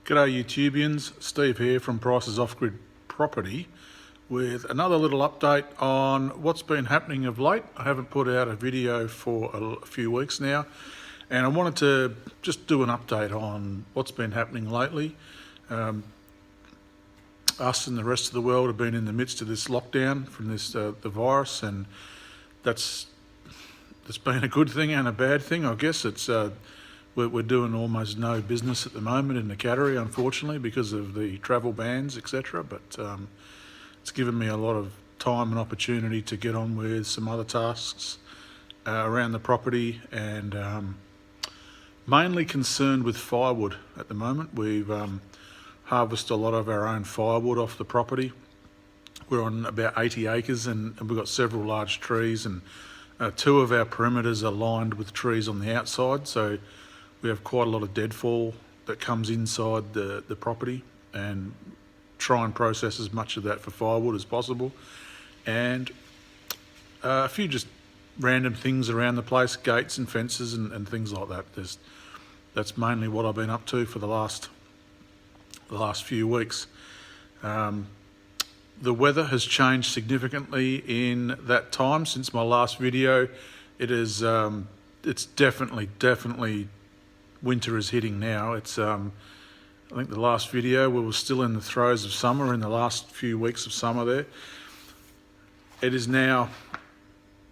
G'day YouTubians, Steve here from Price's Off-Grid Property with another little update on what's been happening of late. I haven't put out a video for a few weeks now, and I wanted to just do an update on what's been happening lately. Us and the rest of the world have been in the midst of this lockdown from the virus, and that's been a good thing and a bad thing. I guess we're doing almost no business at the moment in the Cattery, unfortunately, because of the travel bans, etc. But it's given me a lot of time and opportunity to get on with some other tasks around the property, and mainly concerned with firewood at the moment. We've harvested a lot of our own firewood off the property. We're on about 80 acres and we've got several large trees, and two of our perimeters are lined with trees on the outside, so we have quite a lot of deadfall that comes inside the property, and try and process as much of that for firewood as possible. And a few just random things around the place, gates and fences and things like that. That's mainly what I've been up to for the last few weeks. The weather has changed significantly in that time since my last video. It's definitely winter is hitting now. It's I think the last video we were still in the throes of summer, in the last few weeks of summer there. It is now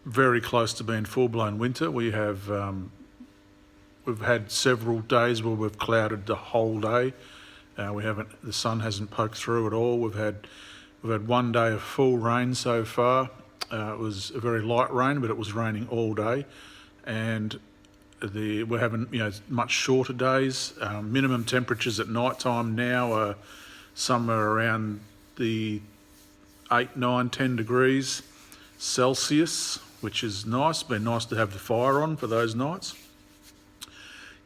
very close to being full-blown winter. We've had several days where we've clouded the whole day. The sun hasn't poked through at all. We've had one day of full rain so far. It was a very light rain, but it was raining all day, and we're having much shorter days. Minimum temperatures at night time now are somewhere around the 8, 9, 10 degrees Celsius, which is nice. Been nice to have the fire on for those nights.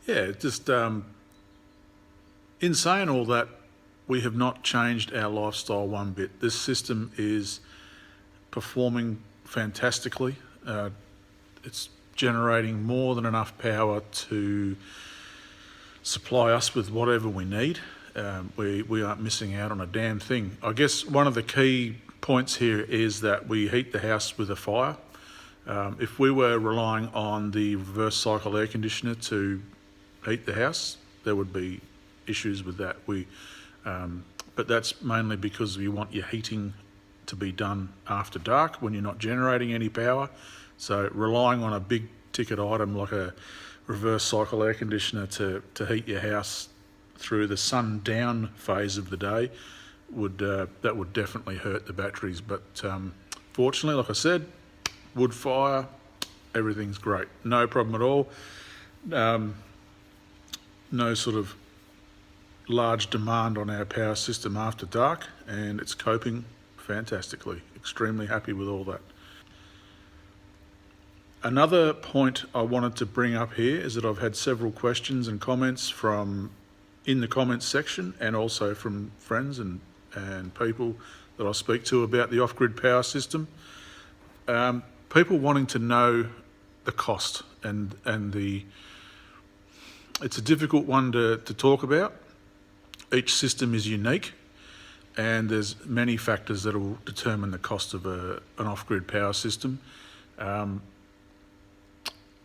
Yeah, just in saying all that, we have not changed our lifestyle one bit. This system is performing fantastically. It's generating more than enough power to supply us with whatever we need. We aren't missing out on a damn thing. I guess one of the key points here is that we heat the house with a fire. If we were relying on the reverse cycle air conditioner to heat the house, there would be issues with that. But that's mainly because you want your heating to be done after dark when you're not generating any power. So relying on a big ticket item like a reverse cycle air conditioner to heat your house through the sundown phase of the day would definitely hurt the batteries. But fortunately, like I said, wood fire, everything's great, no problem at all. No sort of large demand on our power system after dark, and it's coping fantastically. Extremely happy with all that. Another point I wanted to bring up here is that I've had several questions and comments in the comments section, and also from friends and people that I speak to about the off-grid power system. People wanting to know the cost, and it's a difficult one to talk about. Each system is unique, and there's many factors that will determine the cost of an off-grid power system.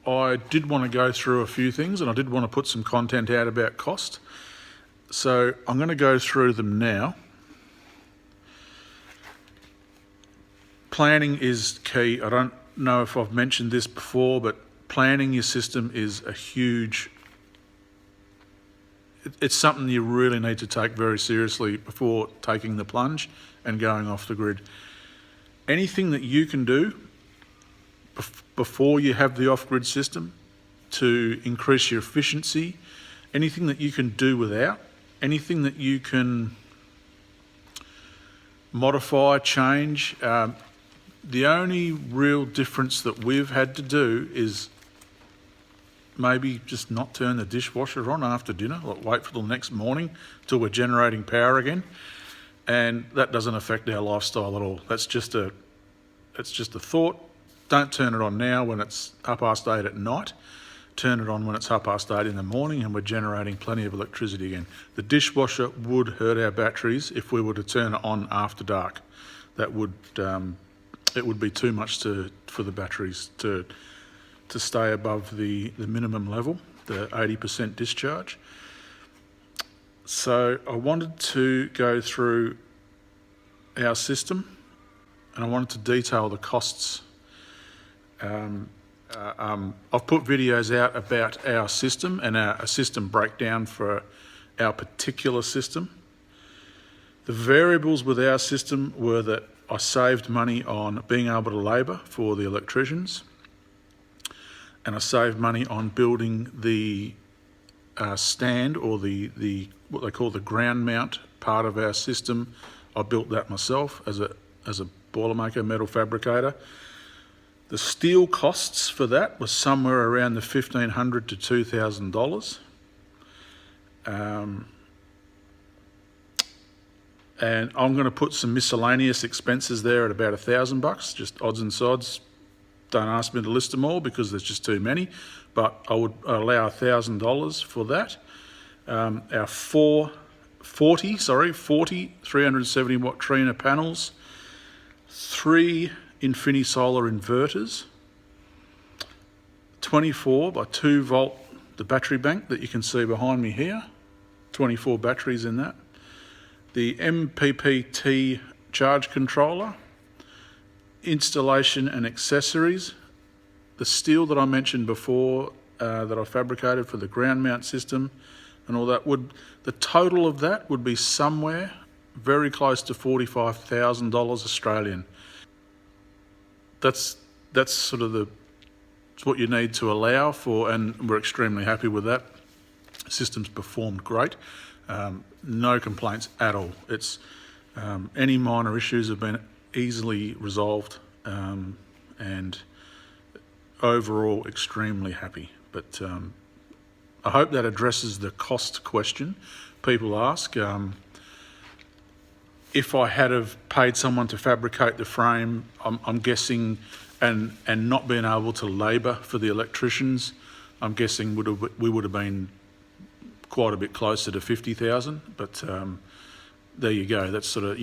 I did want to go through a few things, and I did want to put some content out about cost. So I'm going to go through them now. Planning is key. I don't know if I've mentioned this before, but planning your system is it's something you really need to take very seriously before taking the plunge and going off the grid. Anything that you can do before you have the off-grid system to increase your efficiency, anything that you can do without, anything that you can modify, change. The only real difference that we've had to do is maybe just not turn the dishwasher on after dinner, like wait for the next morning till we're generating power again, and that doesn't affect our lifestyle at all. That's just a thought. Don't turn it on now when it's 8:30 at night. turn it on when it's 8:30 in the morning and we're generating plenty of electricity again. The dishwasher would hurt our batteries if we were to turn it on after dark. That would, it would be too much for the batteries to stay above the minimum level, the 80% discharge. So I wanted to go through our system and I wanted to detail the costs. I've put videos out about our system and a system breakdown for our particular system. The variables with our system were that I saved money on being able to labour for the electricians, and I saved money on building the stand, or the what they call the ground mount part of our system. I built that myself as a Boilermaker metal fabricator. The steel costs for that was somewhere around the $1,500 to $2,000. And I'm going to put some miscellaneous expenses there at about $1,000, just odds and sods. Don't ask me to list them all because there's just too many, but I would allow $1,000 for that. Our 40 370 watt Trina panels, 3 Infinisolar inverters, 24 by 2 volt, the battery bank that you can see behind me here, 24 batteries in that. The MPPT charge controller, installation and accessories, the steel that I mentioned before that I fabricated for the ground mount system and all that, the total of that would be somewhere very close to $45,000 Australian. That's sort of what you need to allow for, and we're extremely happy with that. The system's performed great. No complaints at all. It's any minor issues have been easily resolved, and overall extremely happy. But I hope that addresses the cost question people ask. If I had have paid someone to fabricate the frame, I'm guessing, and not being able to labour for the electricians, I'm guessing we would have been quite a bit closer to 50,000. But there you go. That's sort of,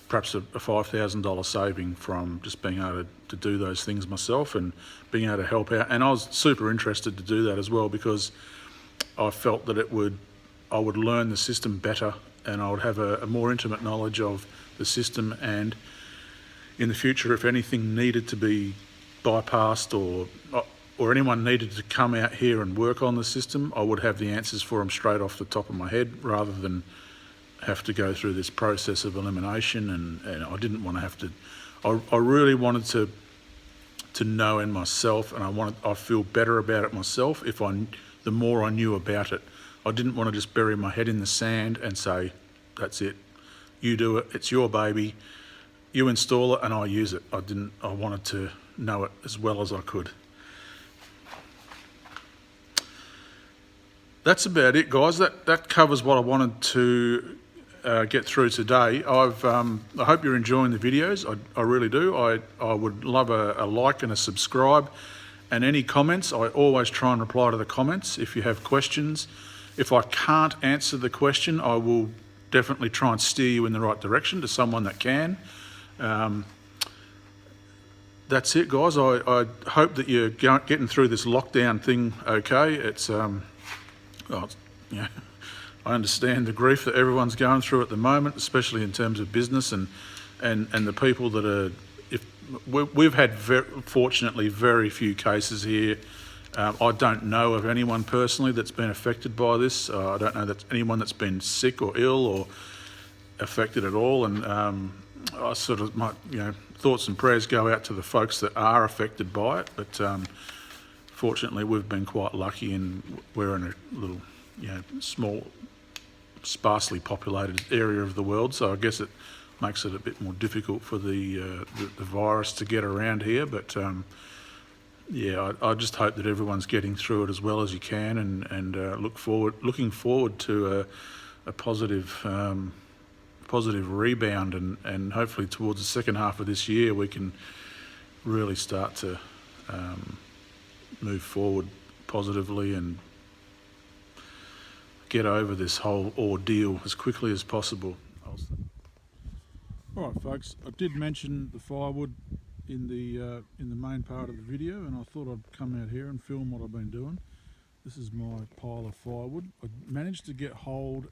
perhaps a $5,000 saving from just being able to do those things myself and being able to help out. And I was super interested to do that as well because I felt that I would learn the system better, and I would have a more intimate knowledge of the system, and in the future, if anything needed to be bypassed or anyone needed to come out here and work on the system, I would have the answers for them straight off the top of my head, rather than have to go through this process of elimination. And I didn't want to have to. I really wanted to know in myself, and I feel better about it myself the more I knew about it. I didn't want to just bury my head in the sand and say, that's it, you do it, it's your baby, you install it and I use it. I wanted to know it as well as I could. That's about it, guys. That covers what I wanted to get through today. I hope you're enjoying the videos. I really do. I would love a like and a subscribe, and any comments. I always try and reply to the comments. If you have questions, if I can't answer the question, I will definitely try and steer you in the right direction to someone that can. That's it, guys. I hope that you're getting through this lockdown thing okay. I understand the grief that everyone's going through at the moment, especially in terms of business and the people that are. We've had fortunately very few cases here. I don't know of anyone personally that's been affected by this. I don't know that anyone that's been sick or ill or affected at all. And I sort of, thoughts and prayers go out to the folks that are affected by it. But fortunately, we've been quite lucky, and we're in a little, small, sparsely populated area of the world. So I guess it makes it a bit more difficult for the virus to get around here. But I just hope that everyone's getting through it as well as you can, and looking forward to a positive rebound, and hopefully towards the second half of this year we can really start to move forward positively and get over this whole ordeal as quickly as possible. Alright folks, I did mention the firewood in the main part of the video, and I thought I'd come out here and film what I've been doing. This is my pile of firewood. I managed to get hold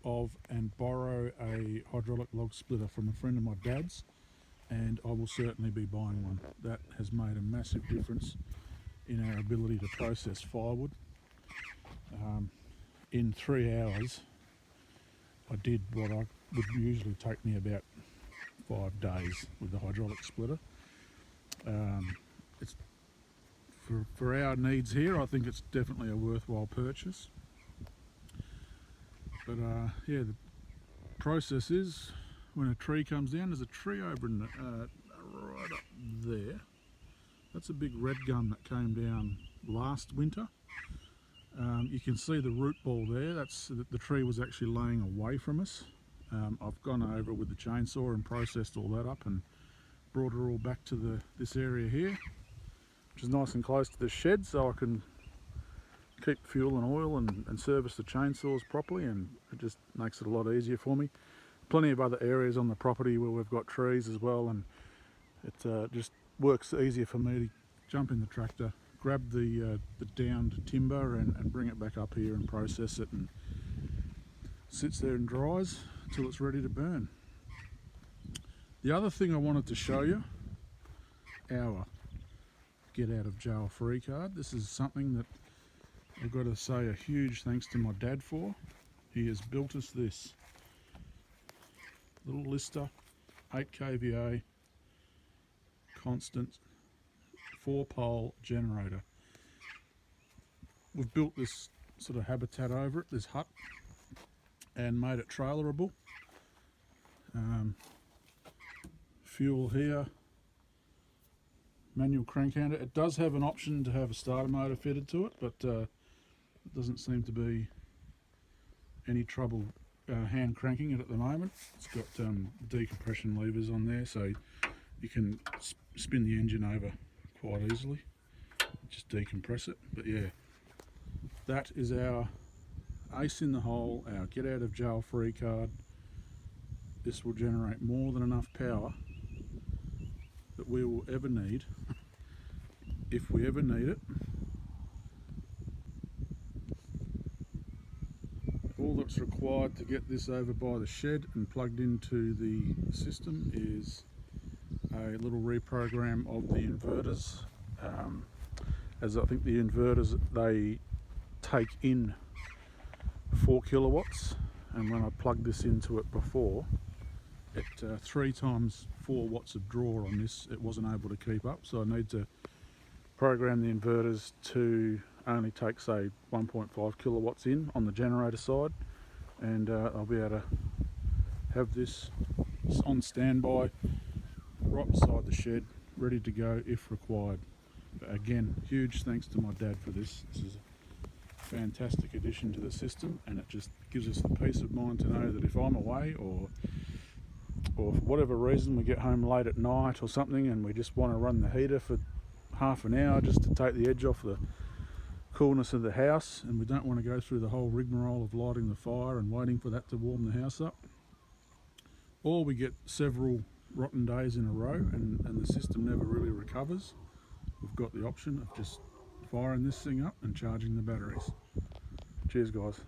of and borrow a hydraulic log splitter from a friend of my dad's, and I will certainly be buying one. That has made a massive difference in our ability to process firewood. In 3 hours I did what I would usually take me about 5 days with the hydraulic splitter. It's for our needs here, I think it's definitely a worthwhile purchase. But yeah, the process is when a tree comes down, there's a tree over in the, right up there. That's a big red gum that came down last winter. You can see the root ball there. That's the tree was actually laying away from us. I've gone over with the chainsaw and processed all that up and brought it all back to this area here, which is nice and close to the shed, so I can keep fuel and oil and service the chainsaws properly, and it just makes it a lot easier for me. Plenty of other areas on the property where we've got trees as well, and it just works easier for me to jump in the tractor, grab the downed timber and bring it back up here and process it, and sits there and dries until it's ready to burn. The other thing I wanted to show you, our get out of jail free card. This is something that I've got to say a huge thanks to my dad for. He has built us this little Lister 8 kVA constant 4-pole generator. We've built this sort of habitat over it, this hut, and made it trailerable. Fuel here, manual crank handle. It does have an option to have a starter motor fitted to it, but it doesn't seem to be any trouble hand cranking it at the moment. It's got decompression levers on there, so you can spin the engine over quite easily, just decompress it. But yeah, that is our ace in the hole, our get out of jail free card. This will generate more than enough power that we will ever need, if we ever need it. All that's required to get this over by the shed and plugged into the system is a little reprogram of the inverters, as I think the inverters, they take in 4 kilowatts, and when I plugged this into it before, at 3 times 4 watts of draw on this, it wasn't able to keep up, so I need to program the inverters to only take, say, 1.5 kilowatts in on the generator side, and I'll be able to have this on standby right beside the shed, ready to go if required. But again, huge thanks to my dad for this. This is a fantastic addition to the system, and it just gives us the peace of mind to know that if I'm away, or for whatever reason we get home late at night or something and we just want to run the heater for half an hour just to take the edge off the coolness of the house, and we don't want to go through the whole rigmarole of lighting the fire and waiting for that to warm the house up, or we get several rotten days in a row and the system never really recovers, we've got the option of just firing this thing up and charging the batteries. Cheers guys.